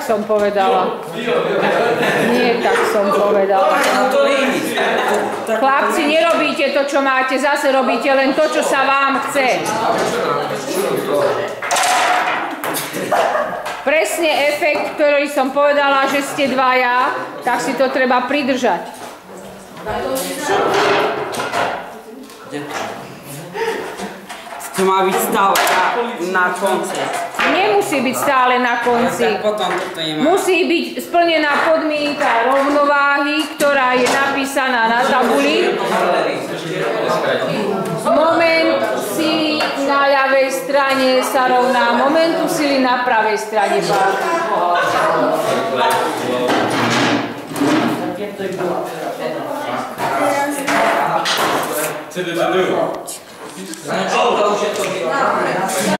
tak som povedala. Nie tak som povedala. Chlapci, nerobíte to, čo máte, zase robíte len to, čo sa vám chce. Presne efekt, ktorý som povedala, že ste dvaja, tak si to treba pridržať. To má byť stále na konci. Nemusí byť stále na konci. Musí byť splnená podmienka rovnováhy, ktorá je napísaná na tabuli. Moment sily na ľavej strane sa rovná momentu sily na pravej strane.